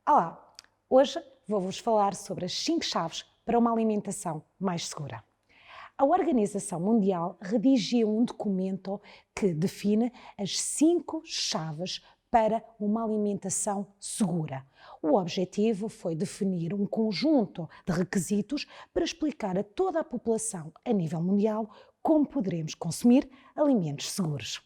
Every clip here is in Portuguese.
Olá! Hoje vou-vos falar sobre as 5 chaves para uma alimentação mais segura. A Organização Mundial redigiu um documento que define as 5 chaves para uma alimentação segura. O objetivo foi definir um conjunto de requisitos para explicar a toda a população a nível mundial como poderemos consumir alimentos seguros.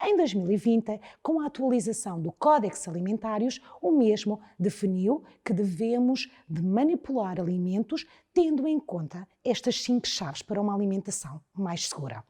Em 2020, com a atualização do Códex Alimentários, o mesmo definiu que devemos de manipular alimentos tendo em conta estas 5 chaves para uma alimentação mais segura.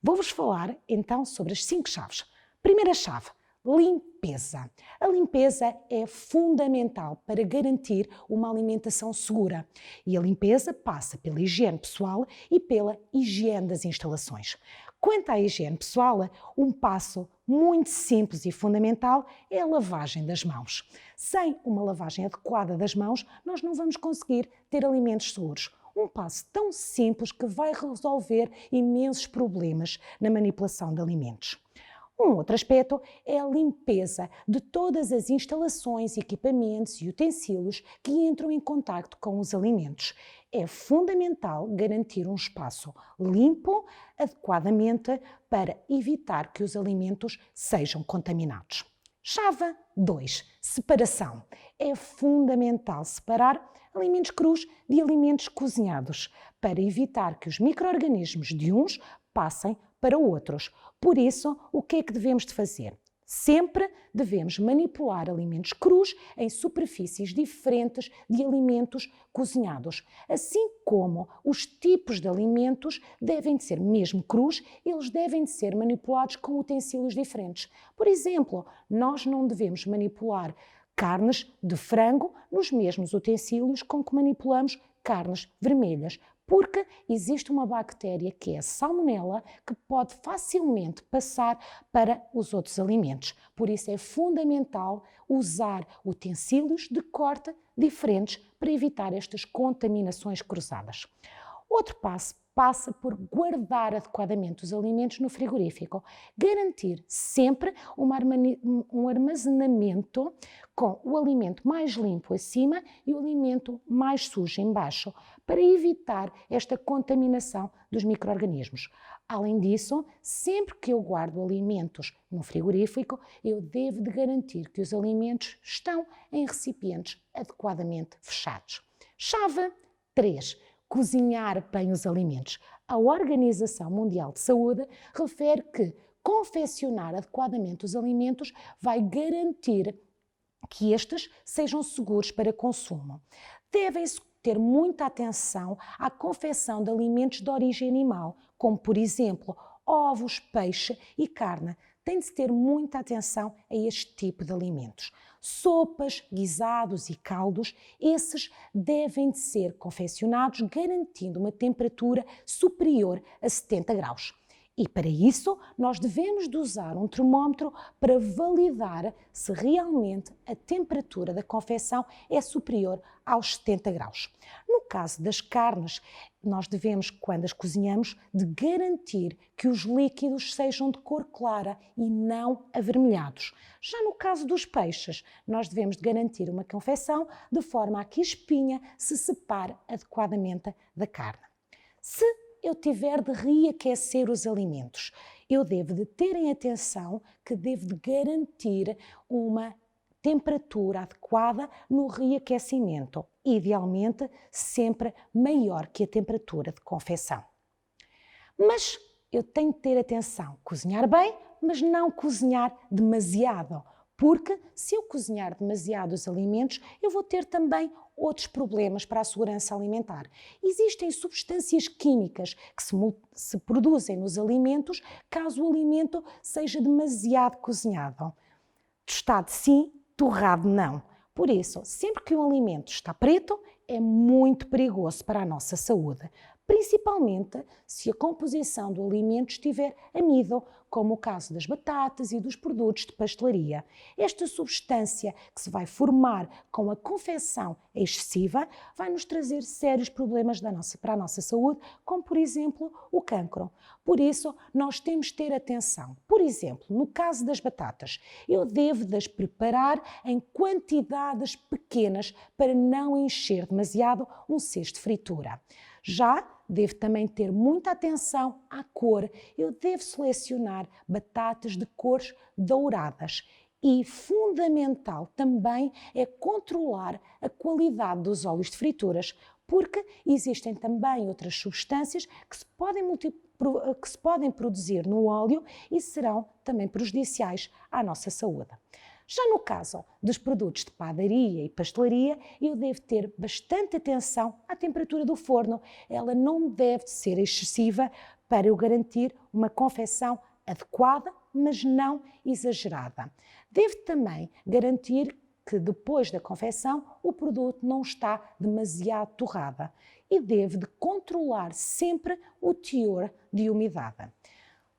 Vou-vos falar então sobre as 5 chaves. Primeira chave: limpeza. A limpeza é fundamental para garantir uma alimentação segura e a limpeza passa pela higiene pessoal e pela higiene das instalações. Quanto à higiene pessoal, um passo muito simples e fundamental é a lavagem das mãos. Sem uma lavagem adequada das mãos, nós não vamos conseguir ter alimentos seguros. Um passo tão simples que vai resolver imensos problemas na manipulação de alimentos. Um outro aspecto é a limpeza de todas as instalações, equipamentos e utensílios que entram em contacto com os alimentos. É fundamental garantir um espaço limpo adequadamente para evitar que os alimentos sejam contaminados. Chave 2. Separação. É fundamental separar alimentos crus de alimentos cozinhados para evitar que os micro-organismos de uns passem para outros. Por isso, o que é que devemos de fazer? Sempre devemos manipular alimentos crus em superfícies diferentes de alimentos cozinhados. Assim como os tipos de alimentos devem de ser mesmo crus, eles devem de ser manipulados com utensílios diferentes. Por exemplo, nós não devemos manipular carnes de frango nos mesmos utensílios com que manipulamos carnes vermelhas, porque existe uma bactéria que é a salmonela que pode facilmente passar para os outros alimentos. Por isso é fundamental usar utensílios de corte diferentes para evitar estas contaminações cruzadas. Outro passo passa por guardar adequadamente os alimentos no frigorífico. Garantir sempre um armazenamento com o alimento mais limpo acima e o alimento mais sujo em baixo, para evitar esta contaminação dos micro-organismos. Além disso, sempre que eu guardo alimentos no frigorífico, eu devo de garantir que os alimentos estão em recipientes adequadamente fechados. Chave 3. Cozinhar bem os alimentos. A Organização Mundial de Saúde refere que confeccionar adequadamente os alimentos vai garantir que estes sejam seguros para consumo. Devem-se ter muita atenção à confecção de alimentos de origem animal, como por exemplo ovos, peixe e carne. Tem de se ter muita atenção a este tipo de alimentos. Sopas, guisados e caldos, esses devem de ser confeccionados garantindo uma temperatura superior a 70 graus. E para isso, nós devemos de usar um termómetro para validar se realmente a temperatura da confecção é superior aos 70 graus. No caso das carnes, nós devemos, quando as cozinhamos, de garantir que os líquidos sejam de cor clara e não avermelhados. Já no caso dos peixes, nós devemos de garantir uma confecção de forma a que a espinha se separe adequadamente da carne. Se eu tiver de reaquecer os alimentos, eu devo de ter em atenção que devo de garantir uma temperatura adequada no reaquecimento, idealmente sempre maior que a temperatura de confecção. Mas eu tenho de ter atenção, cozinhar bem, mas não cozinhar demasiado, porque se eu cozinhar demasiado os alimentos, eu vou ter também outros problemas para a segurança alimentar. Existem substâncias químicas que se produzem nos alimentos caso o alimento seja demasiado cozinhado. Tostado sim, torrado não. Por isso, sempre que um alimento está preto, é muito perigoso para a nossa saúde, principalmente se a composição do alimento estiver amido, como o caso das batatas e dos produtos de pastelaria. Esta substância que se vai formar com a confecção excessiva vai nos trazer sérios problemas para a nossa saúde, como por exemplo o cancro. Por isso, nós temos de ter atenção. Por exemplo, no caso das batatas, eu devo das preparar em quantidades pequenas para não encher demasiado um cesto de fritura. Já devo também ter muita atenção à cor. Eu devo selecionar batatas de cores douradas. E fundamental também é controlar a qualidade dos óleos de frituras, porque existem também outras substâncias que se podem produzir no óleo e serão também prejudiciais à nossa saúde. Já no caso dos produtos de padaria e pastelaria, eu devo ter bastante atenção à temperatura do forno. Ela não deve ser excessiva para eu garantir uma confecção adequada, mas não exagerada. Devo também garantir que depois da confecção o produto não está demasiado torrado e devo de controlar sempre o teor de umidade.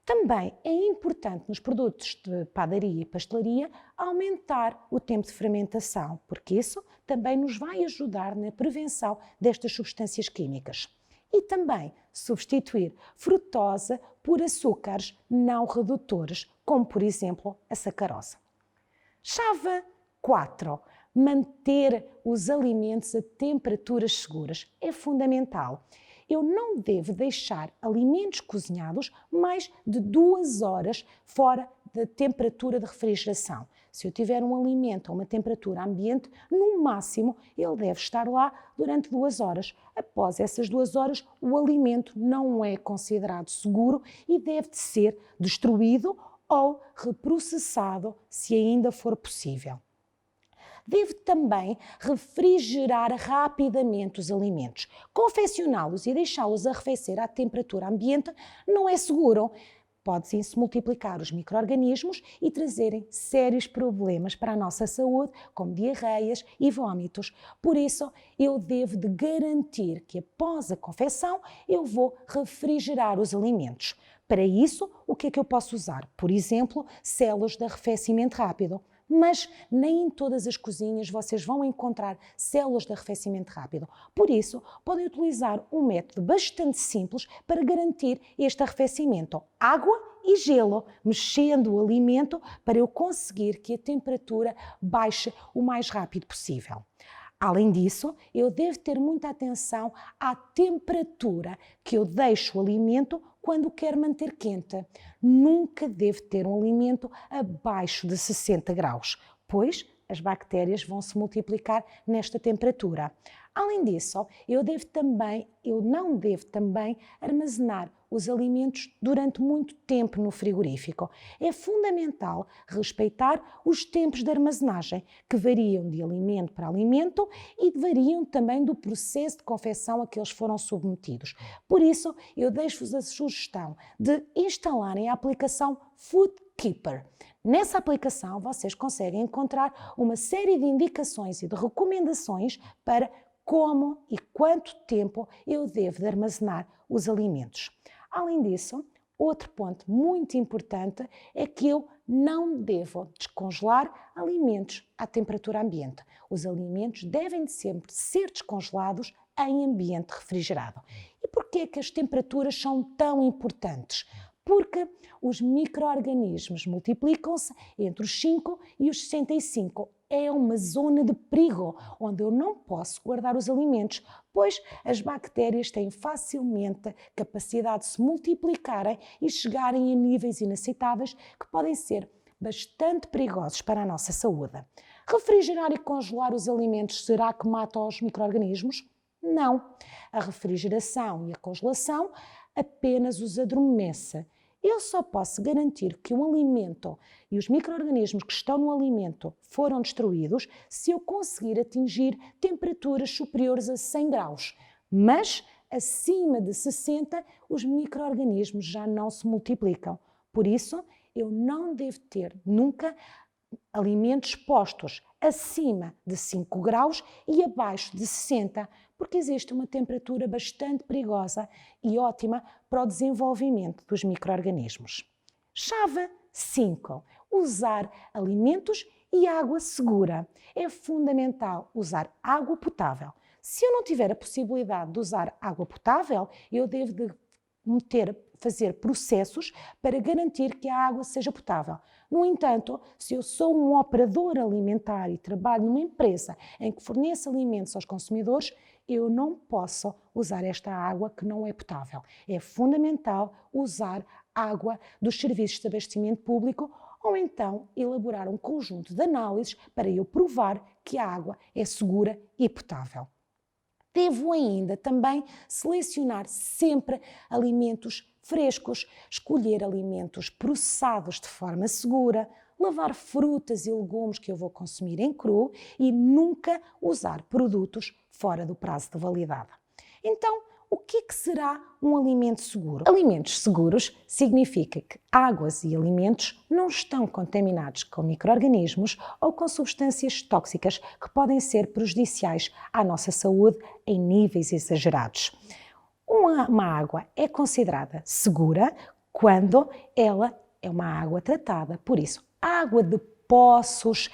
Também é importante nos produtos de padaria e pastelaria aumentar o tempo de fermentação, porque isso também nos vai ajudar na prevenção destas substâncias químicas. E também substituir frutose por açúcares não redutores, como por exemplo a sacarose. Chave 4. Manter os alimentos a temperaturas seguras é fundamental. Eu não devo deixar alimentos cozinhados mais de 2 horas fora da temperatura de refrigeração. Se eu tiver um alimento a uma temperatura ambiente, no máximo ele deve estar lá durante 2 horas. Após essas 2 horas, o alimento não é considerado seguro e deve de ser destruído ou reprocessado se ainda for possível. Devo também refrigerar rapidamente os alimentos. Confeccioná-los e deixá-los arrefecer à temperatura ambiente não é seguro. Podem-se multiplicar os micro-organismos e trazerem sérios problemas para a nossa saúde, como diarreias e vômitos. Por isso, eu devo de garantir que após a confecção eu vou refrigerar os alimentos. Para isso, o que é que eu posso usar? Por exemplo, células de arrefecimento rápido. Mas nem em todas as cozinhas vocês vão encontrar células de arrefecimento rápido. Por isso, podem utilizar um método bastante simples para garantir este arrefecimento. Água e gelo, mexendo o alimento para eu conseguir que a temperatura baixe o mais rápido possível. Além disso, eu devo ter muita atenção à temperatura que eu deixo o alimento quando quero manter quente. Nunca devo ter um alimento abaixo de 60 graus, pois as bactérias vão se multiplicar nesta temperatura. Além disso, eu não devo também armazenar os alimentos durante muito tempo no frigorífico. É fundamental respeitar os tempos de armazenagem, que variam de alimento para alimento e variam também do processo de confecção a que eles foram submetidos. Por isso, eu deixo-vos a sugestão de instalarem a aplicação Food Keeper. Nessa aplicação, vocês conseguem encontrar uma série de indicações e de recomendações para como e quanto tempo eu devo de armazenar os alimentos. Além disso, outro ponto muito importante é que eu não devo descongelar alimentos à temperatura ambiente. Os alimentos devem de sempre ser descongelados em ambiente refrigerado. E porquê é que as temperaturas são tão importantes? Porque os micro-organismos multiplicam-se entre os 5 e os 65. É uma zona de perigo, onde eu não posso guardar os alimentos, pois as bactérias têm facilmente capacidade de se multiplicarem e chegarem a níveis inaceitáveis que podem ser bastante perigosos para a nossa saúde. Refrigerar e congelar os alimentos, será que mata os micro-organismos? Não. A refrigeração e a congelação apenas os adormece. Eu só posso garantir que o alimento e os micro-organismos que estão no alimento foram destruídos se eu conseguir atingir temperaturas superiores a 100 graus. Mas, acima de 60, os micro-organismos já não se multiplicam. Por isso, eu não devo ter nunca alimentos postos acima de 5 graus e abaixo de 60, porque existe uma temperatura bastante perigosa e ótima para o desenvolvimento dos micro-organismos. Chave 5. Usar alimentos e água segura. É fundamental usar água potável. Se eu não tiver a possibilidade de usar água potável, eu devo de fazer processos para garantir que a água seja potável. No entanto, se eu sou um operador alimentar e trabalho numa empresa em que forneço alimentos aos consumidores, eu não posso usar esta água que não é potável. É fundamental usar água dos serviços de abastecimento público ou então elaborar um conjunto de análises para eu provar que a água é segura e potável. Devo ainda também selecionar sempre alimentos frescos, escolher alimentos processados de forma segura, lavar frutas e legumes que eu vou consumir em cru e nunca usar produtos fora do prazo de validade. Então, o que será um alimento seguro? Alimentos seguros significa que águas e alimentos não estão contaminados com micro-organismos ou com substâncias tóxicas que podem ser prejudiciais à nossa saúde em níveis exagerados. Uma água é considerada segura quando ela é uma água tratada. Por isso, a água de poços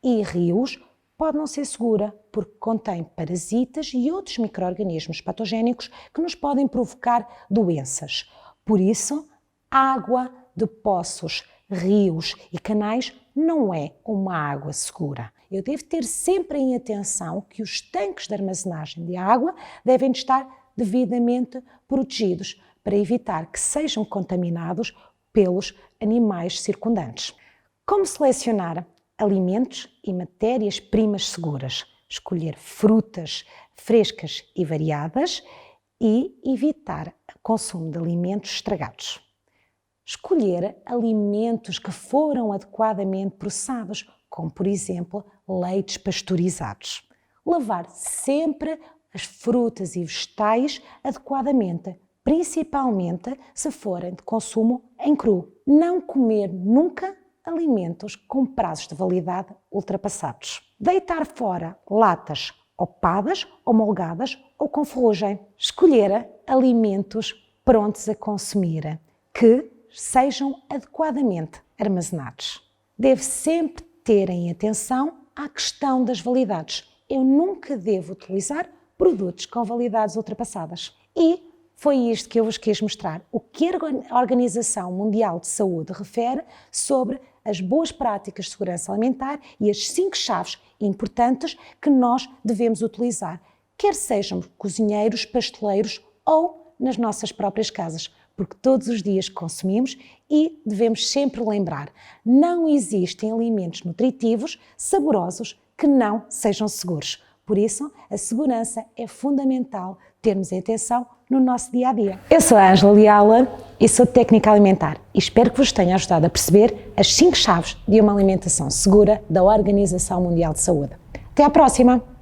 e rios pode não ser segura porque contém parasitas e outros micro-organismos patogénicos que nos podem provocar doenças. Por isso, água de poços, rios e canais não é uma água segura. Eu devo ter sempre em atenção que os tanques de armazenagem de água devem estar devidamente protegidos para evitar que sejam contaminados pelos animais circundantes. Como selecionar alimentos e matérias-primas seguras? Escolher frutas frescas e variadas e evitar o consumo de alimentos estragados. Escolher alimentos que foram adequadamente processados, como por exemplo leites pasteurizados. Lavar sempre as frutas e vegetais adequadamente, principalmente se forem de consumo em cru. Não comer nunca alimentos com prazos de validade ultrapassados. Deitar fora latas opadas, homologadas ou com ferrugem. Escolher alimentos prontos a consumir, que sejam adequadamente armazenados. Deve sempre ter em atenção à questão das validades. Eu nunca devo utilizar produtos com validades ultrapassadas. E foi isto que eu vos quis mostrar, o que a Organização Mundial de Saúde refere sobre as boas práticas de segurança alimentar e as 5 chaves importantes que nós devemos utilizar, quer sejamos cozinheiros, pasteleiros ou nas nossas próprias casas, porque todos os dias consumimos e devemos sempre lembrar, não existem alimentos nutritivos, saborosos, que não sejam seguros. Por isso, a segurança é fundamental termos em atenção no nosso dia-a-dia. Eu sou a Ângela Leala e sou técnica alimentar e espero que vos tenha ajudado a perceber as 5 chaves de uma alimentação segura da Organização Mundial de Saúde. Até à próxima!